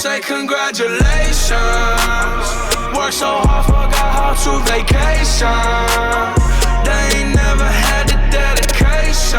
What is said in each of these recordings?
say congratulations. Worked so hard, forgot how to vacation. They ain't never had the dedication.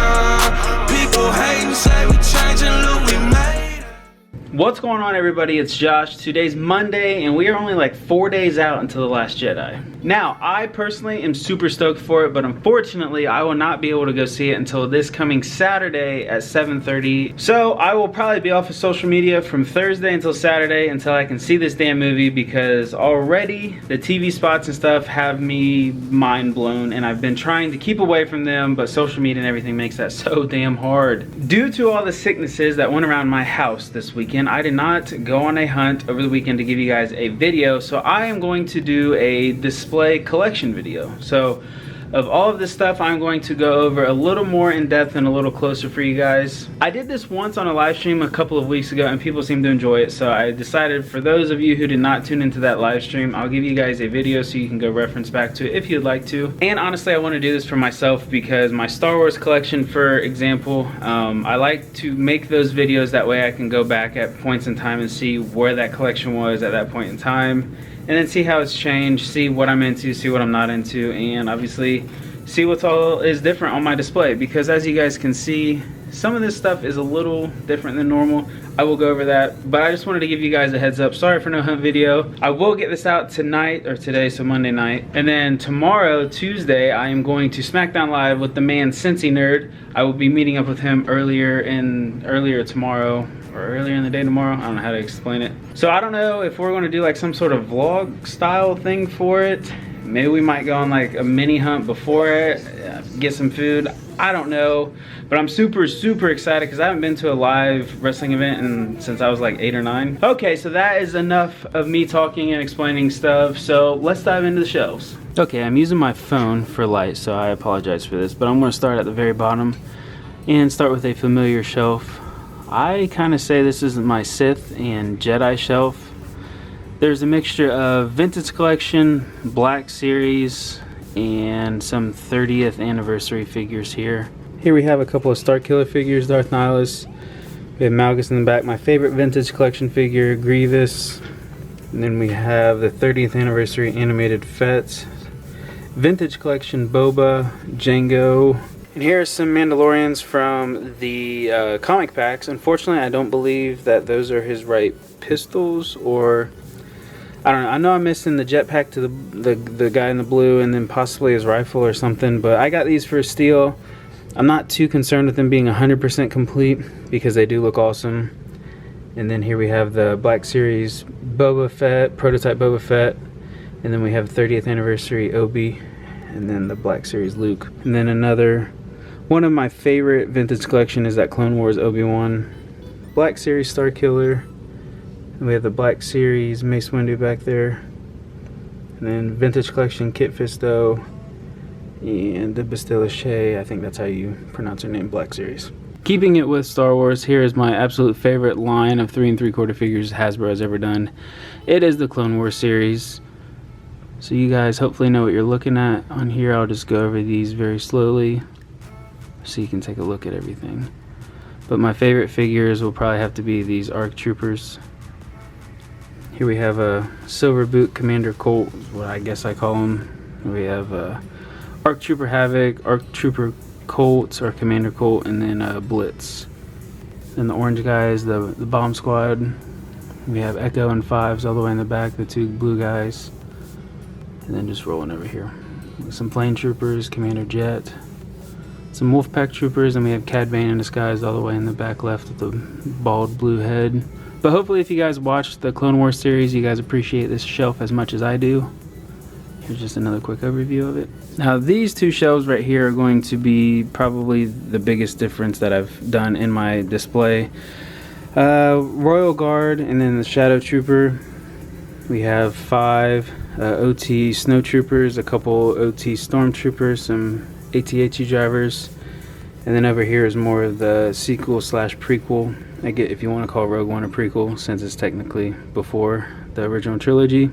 People hating, say we changing, look, we made it. What's going on, everybody? It's Josh. Today's Monday and we are only like 4 days out until The Last Jedi. Now, I personally am super stoked for it, but unfortunately I will not be able to go see it until this coming Saturday at 7:30. So I will probably be off of social media from Thursday until Saturday until I can see this damn movie, because already the TV spots and stuff have me mind blown, and I've been trying to keep away from them, but social media and everything makes that so damn hard. Due to all the sicknesses that went around my house this weekend, I did not go on a hunt over the weekend to give you guys a video, so I am going to do a display collection video. So of all of this stuff, I'm going to go over a little more in depth and a little closer for you guys. I did this once on a live stream a couple of weeks ago and people seemed to enjoy it, so I decided for those of you who did not tune into that live stream, I'll give you guys a video so you can go reference back to it if you'd like to. And honestly, I want to do this for myself because my Star Wars collection, for example, I like to make those videos, that way I can go back at points in time and see where that collection was at that point in time, and then see how it's changed, see what I'm into, see what I'm not into, and obviously see what's all is different on my display, because as you guys can see, some of this stuff is a little different than normal. I will go over that, but I just wanted to give you guys a heads up. Sorry for no hunt video. I will get this out tonight, or today, so Monday night, and then tomorrow, Tuesday, I am going to SmackDown Live with the man Cincy Nerd. I will be meeting up with him earlier tomorrow, or earlier in the day tomorrow. I don't know how to explain it. So I don't know if we're going to do like some sort of vlog style thing for it. Maybe we might go on like a mini hunt before it, get some food. I don't know, but I'm super excited because I haven't been to a live wrestling event since I was like 8 or 9. Okay, so that is enough of me talking and explaining stuff, so let's dive into the shelves. Okay, I'm using my phone for light, so I apologize for this, but I'm going to start at the very bottom and start with a familiar shelf. I kind of say this is my Sith and Jedi shelf. There's a mixture of vintage collection, Black Series, and some 30th anniversary figures here. Here we have a couple of Starkiller figures, Darth Nihilus. We have Malgus in the back, my favorite vintage collection figure, Grievous. And then we have the 30th anniversary animated Fett. Vintage collection Boba, Jango. And here are some Mandalorians from the comic packs. Unfortunately, I don't believe that those are his right pistols, or I don't know. I know I'm missing the jetpack to the guy in the blue, and then possibly his rifle or something, but I got these for a steal. I'm not too concerned with them being 100% complete because they do look awesome. And then here we have the Black Series Boba Fett, prototype Boba Fett, and then we have 30th anniversary Obi, and then the Black Series Luke. And then another one of my favorite vintage collection is that Clone Wars Obi-Wan, Black Series Starkiller. And we have the Black Series Mace Windu back there, and then vintage collection Kit Fisto, and the Bastilla Shay, I think that's how you pronounce her name, Black Series. Keeping it with Star Wars, here is my absolute favorite line of 3 3/4 figures Hasbro has ever done. It is the Clone Wars series. So you guys hopefully know what you're looking at. On here I'll just go over these very slowly so you can take a look at everything. But my favorite figures will probably have to be these ARC Troopers. Here we have a Silver Boot Commander Colt, what I guess I call him. We have ARC Trooper Havoc, ARC Trooper Colt, or Commander Colt, and then Blitz. Then the orange guys, the Bomb Squad. We have Echo and Fives all the way in the back, the 2 blue guys. And then just rolling over here. Some Plane Troopers, Commander Jet. Some Wolfpack Troopers, and we have Cad Bane in disguise all the way in the back left with the bald blue head. But hopefully if you guys watched the Clone Wars series, you guys appreciate this shelf as much as I do. Here's just another quick overview of it. Now these 2 shelves right here are going to be probably the biggest difference that I've done in my display. Royal Guard, and then the Shadow Trooper. We have 5 OT Snow Troopers, a couple OT Stormtroopers, some AT-AT drivers. And then over here is more of the sequel / prequel. I get if you want to call Rogue One a prequel, since it's technically before the original trilogy.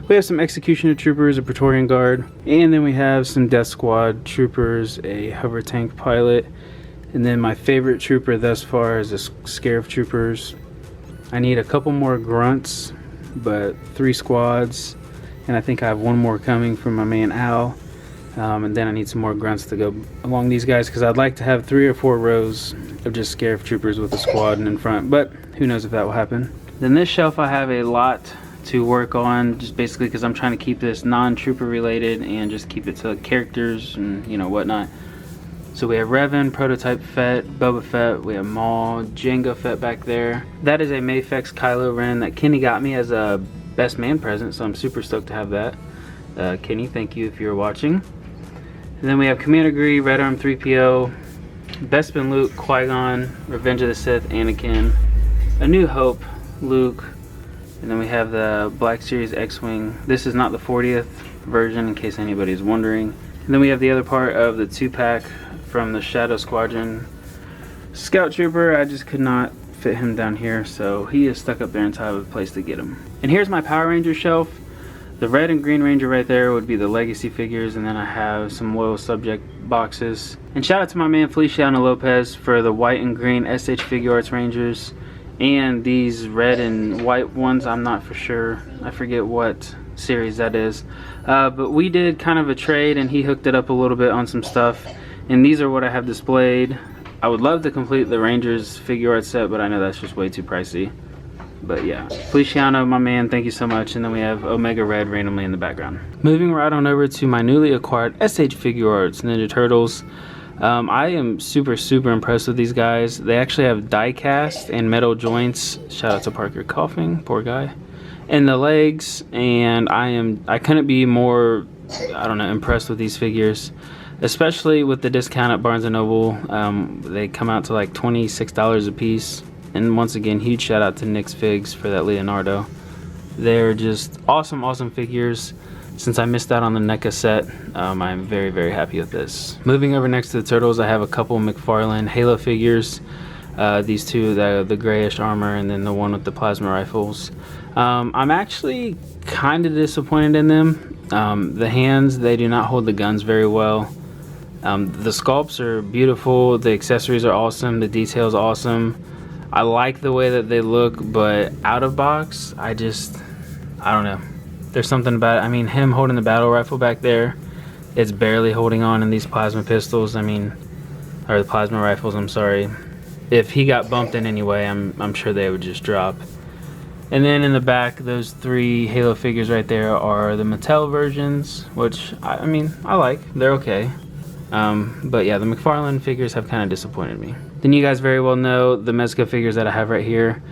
We have some Executioner Troopers, a Praetorian Guard, and then we have some Death Squad Troopers, a Hover Tank Pilot, and then my favorite trooper thus far is the Scarif Troopers. I need a couple more grunts, but 3 squads, and I think I have 1 more coming from my man Al. And then I need some more grunts to go along these guys, because I'd like to have 3 or 4 rows of just Scarif troopers with a squad in front, but who knows if that will happen. Then this shelf I have a lot to work on, just basically because I'm trying to keep this non-trooper related and just keep it to characters and whatnot. So we have Revan, Prototype Fett, Boba Fett, we have Maul, Jango Fett back there. That is a Mayfex Kylo Ren that Kenny got me as a best man present, so I'm super stoked to have that. Kenny, thank you if you're watching. And then we have Commander Gree, Red Arm 3PO, Bespin Luke, Qui-Gon, Revenge of the Sith, Anakin, A New Hope, Luke, and then we have the Black Series X-Wing. This is not the 40th version, in case anybody's wondering. And then we have the other part of the 2-pack from the Shadow Squadron Scout Trooper. I just could not fit him down here, so he is stuck up there until I have a place to get him. And here's my Power Ranger shelf. The red and green Ranger right there would be the legacy figures, and then I have some loyal subject boxes. And shout out to my man Feliciano Lopez for the white and green SH Figuarts Rangers, and these red and white ones. I'm not for sure, I forget what series that is, but we did kind of a trade and he hooked it up a little bit on some stuff, and these are what I have displayed. I would love to complete the Rangers Figuarts set, but I know that's just way too pricey. But yeah, Feliciano, my man, thank you so much. And then we have Omega Red randomly in the background. Moving right on over to my newly acquired SH Figuarts Ninja Turtles. I am super impressed with these guys. They actually have die cast and metal joints. Shout out to Parker coughing, poor guy. And the legs, and I couldn't be more, I don't know, impressed with these figures, especially with the discount at Barnes & Noble. They come out to like $26 a piece. And once again, huge shout out to Nick's Figs for that Leonardo. They're just awesome figures. Since I missed out on the NECA set, I'm very happy with this. Moving over next to the Turtles, I have a couple Mcfarland Halo figures. These two, the grayish armor, and then the one with the plasma rifles. I'm actually kind of disappointed in them. The hands, they do not hold the guns very well. The sculpts are beautiful, the accessories are awesome, the details awesome. I like the way that they look, but out of box, I don't know. There's something about it. I mean, him holding the battle rifle back there, it's barely holding on in these plasma pistols. I mean, or the plasma rifles, I'm sorry. If he got bumped in any way, I'm sure they would just drop. And then in the back, those 3 Halo figures right there are the Mattel versions, which, I mean, I like. They're okay. But yeah, the Mcfarland figures have kind of disappointed me. Then you guys very well know the MEZCO figures that I have right here.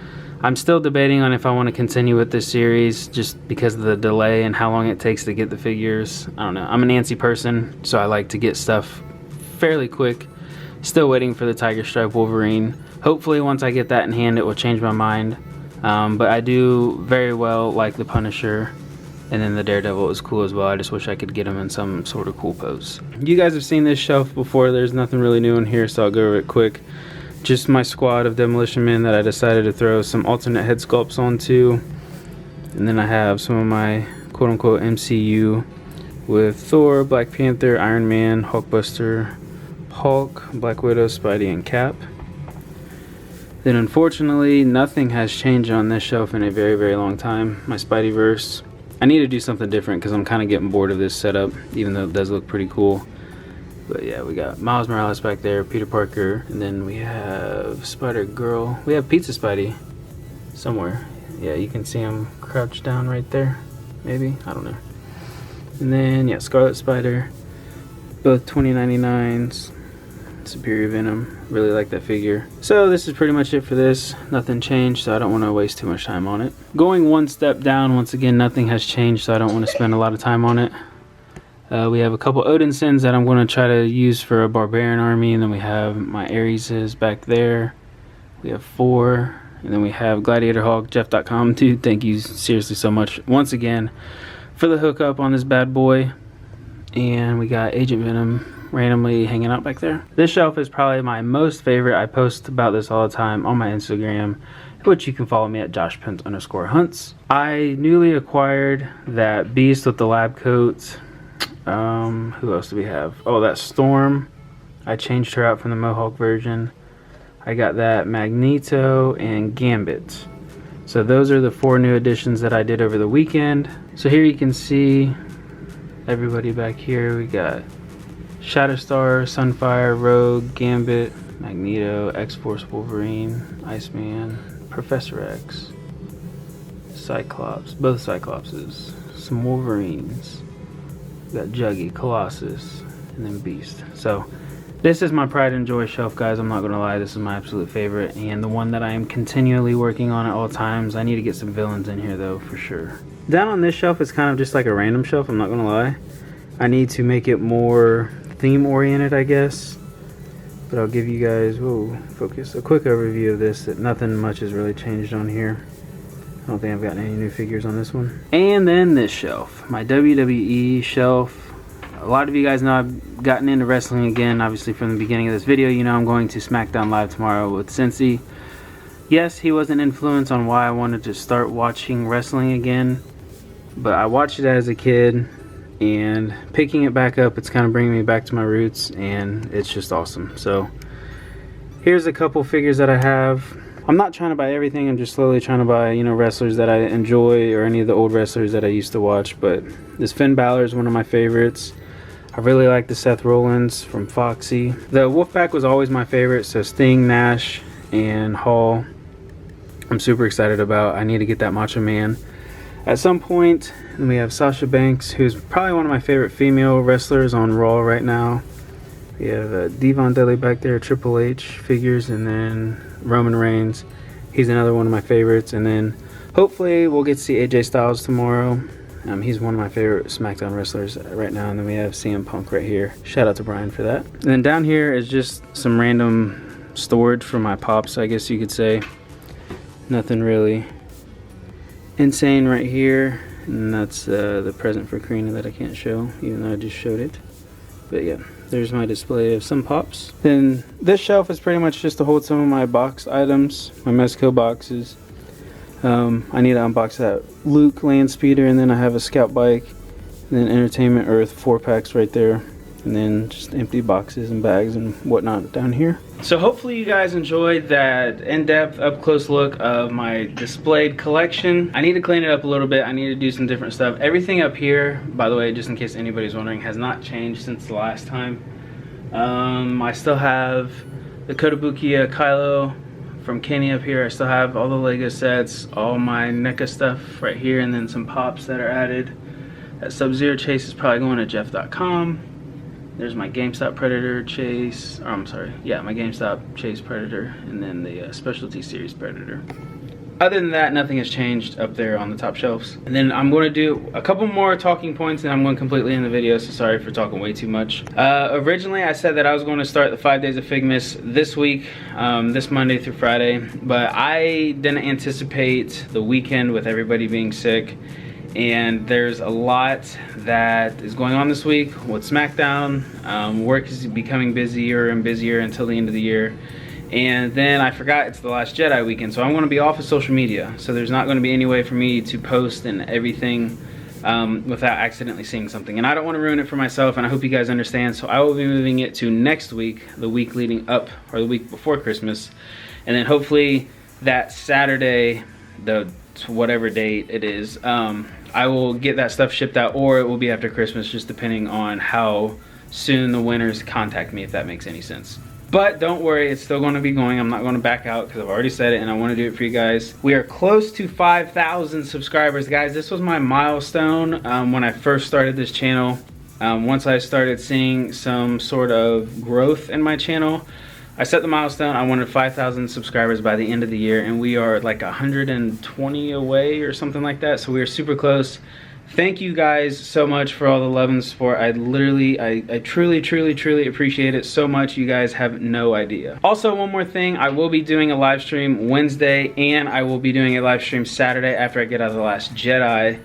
I'm still debating on if I want to continue with this series just because of the delay and how long it takes to get the figures. I don't know. I'm an antsy person, so I like to get stuff fairly quick. Still waiting for the Tiger Stripe Wolverine. Hopefully once I get that in hand, it will change my mind. But I do very well like the Punisher. And then the Daredevil is cool as well. I just wish I could get him in some sort of cool pose. You guys have seen this shelf before. There's nothing really new in here, so I'll go over it quick. Just my squad of Demolition Men that I decided to throw some alternate head sculpts onto. And then I have some of my quote-unquote MCU with Thor, Black Panther, Iron Man, Hulkbuster, Hulk, Black Widow, Spidey, and Cap. Then unfortunately, nothing has changed on this shelf in a very long time. My Spideyverse. I need to do something different because I'm kind of getting bored of this setup, even though it does look pretty cool. But yeah, we got Miles Morales back there, Peter Parker, and then we have Spider-Girl. We have Pizza Spidey somewhere. Yeah, you can see him crouched down right there, maybe? I don't know. And then, yeah, Scarlet Spider, both 2099s. Superior Venom, really like that figure. So this is pretty much it for this. Nothing changed, so I don't want to waste too much time on it. Going one step down, once again, nothing has changed, so I don't want to spend a lot of time on it. We have a couple Odinsons that I'm going to try to use for a Barbarian army, and then we have my Areses back there. We have 4, and then we have Gladiator Hawk, Jeff.com. Dude, thank you seriously so much once again for the hookup on this bad boy. And we got Agent Venom randomly hanging out back there. This shelf is probably my most favorite. I post about this all the time on my Instagram, which you can follow me at joshpence_hunts. I newly acquired that beast with the lab coat. Who else do we have? Oh, that Storm. I changed her out from the Mohawk version. I got that Magneto and Gambit. So those are the 4 new additions that I did over the weekend. So here you can see everybody back here. We got Shatterstar, Sunfire, Rogue, Gambit, Magneto, X-Force, Wolverine, Iceman, Professor X, Cyclops, both Cyclopses, some Wolverines. We got Juggy, Colossus, and then Beast. So this is my pride and joy shelf, guys. I'm not gonna lie, this is my absolute favorite and the one that I am continually working on at all times. I need to get some villains in here though, for sure. Down on this shelf is kind of just like a random shelf, I'm not gonna lie. I need to make it more theme oriented, I guess. But I'll give you guys, whoa, focus, a quick overview of this. That nothing much has really changed on here. I don't think I've gotten any new figures on this one. And then this shelf, my WWE shelf. A lot of you guys know I've gotten into wrestling again. Obviously from the beginning of this video, you know I'm going to SmackDown Live tomorrow with Cincy. Yes, he was an influence on why I wanted to start watching wrestling again. But I watched it as a kid, and picking it back up, it's kind of bringing me back to my roots, and it's just awesome. So here's a couple figures that I have. I'm not trying to buy everything, I'm just slowly trying to buy, you know, wrestlers that I enjoy or any of the old wrestlers that I used to watch. But this Finn Balor is one of my favorites. I really like the Seth Rollins from Foxy. The Wolfpack was always my favorite, so Sting, Nash, and Hall I'm super excited about. I need to get that Macho Man at some point. And we have Sasha Banks, who's probably one of my favorite female wrestlers on Raw right now. We have Devon Dudley back there, Triple H figures, and then Roman Reigns. He's another one of my favorites. And then hopefully we'll get to see AJ Styles tomorrow. He's one of my favorite SmackDown wrestlers right now. And then we have CM Punk right here. Shout out to Brian for that. And then down here is just some random storage for my pops, I guess you could say. Nothing really insane right here. And that's the present for Karina that I can't show, even though I just showed it. But yeah, there's my display of some pops. Then this shelf is pretty much just to hold some of my box items, my MEZCO boxes. I need to unbox that Luke land speeder, and then I have a scout bike, and then Entertainment Earth 4-packs right there, and then just empty boxes and bags and whatnot down here. So hopefully you guys enjoyed that in-depth, up-close look of my displayed collection. I need to clean it up a little bit. I need to do some different stuff. Everything up here, by the way, just in case anybody's wondering, has not changed since the last time. I still have the Kotobukiya Kylo from Kenny up here. I still have all the Lego sets, all my NECA stuff right here, and then some pops that are added. That Sub-Zero chase is probably going to jeff.com. There's my GameStop Predator chase, or I'm sorry, yeah, my GameStop Chase Predator, and then the Specialty Series Predator. Other than that, nothing has changed up there on the top shelves. And then I'm going to do a couple more talking points, and I'm going completely in the video, so sorry for talking way too much. Originally, I said that I was going to start the 5 days of Figmas this week, this Monday through Friday, but I didn't anticipate the weekend with everybody being sick. And there's a lot that is going on this week with SmackDown. Work is becoming busier and busier until the end of the year. And then I forgot it's the Last Jedi weekend, so I'm going to be off of social media. So there's not going to be any way for me to post and everything without accidentally seeing something. And I don't want to ruin it for myself, and I hope you guys understand. So I will be moving it to next week, the week leading up, or the week before Christmas. And then hopefully that Saturday, the whatever date it is, I will get that stuff shipped out, or it will be after Christmas, just depending on how soon the winners contact me, if that makes any sense. But don't worry, it's still going to be going. I'm not going to back out because I've already said it and I want to do it for you guys. We are close to 5,000 subscribers, guys. This was my milestone when I first started this channel. Once I started seeing some sort of growth in my channel, I set the milestone. I wanted 5,000 subscribers by the end of the year, and we are like 120 away or something like that. So we are super close. Thank you guys so much for all the love and support. I truly appreciate it so much. You guys have no idea. Also, one more thing, I will be doing a live stream Wednesday, and I will be doing a live stream Saturday after I get out of The Last Jedi.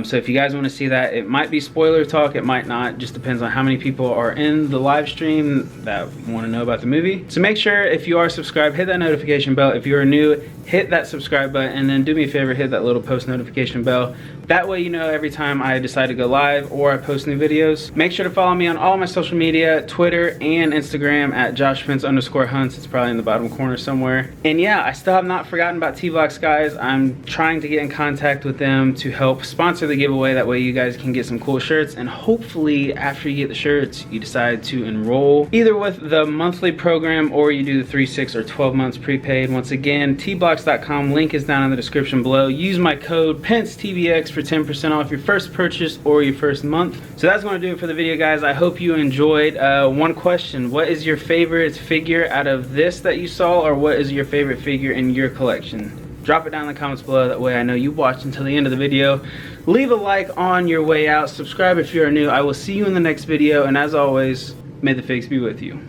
So if you guys want to see that, it might be spoiler talk, it might not, just depends on how many people are in the live stream that want to know about the movie. So make sure, if you are subscribed, hit that notification bell. If you are new, hit that subscribe button, and then do me a favor, hit that little post notification bell. That way you know every time I decide to go live or I post new videos. Make sure to follow me on all my social media, Twitter and Instagram at @JoshPence_hunts. It's probably in the bottom corner somewhere. And yeah, I still have not forgotten about T-Vlox guys. I'm trying to get in contact with them to help sponsor the giveaway. That way you guys can get some cool shirts, and hopefully after you get the shirts, you decide to enroll either with the monthly program or you do the 3, 6, or 12 months prepaid. Once again, tblox.com, link is down in the description below. Use my code PenceTVX for 10% off your first purchase or your first month. So that's going to do it for the video, guys. I hope you enjoyed. One question: what is your favorite figure out of this that you saw, or what is your favorite figure in your collection? Drop it down in the comments below. That way I know you watched until the end of the video. Leave a like on your way out. Subscribe if you are new. I will see you in the next video, and as always, may the figs be with you.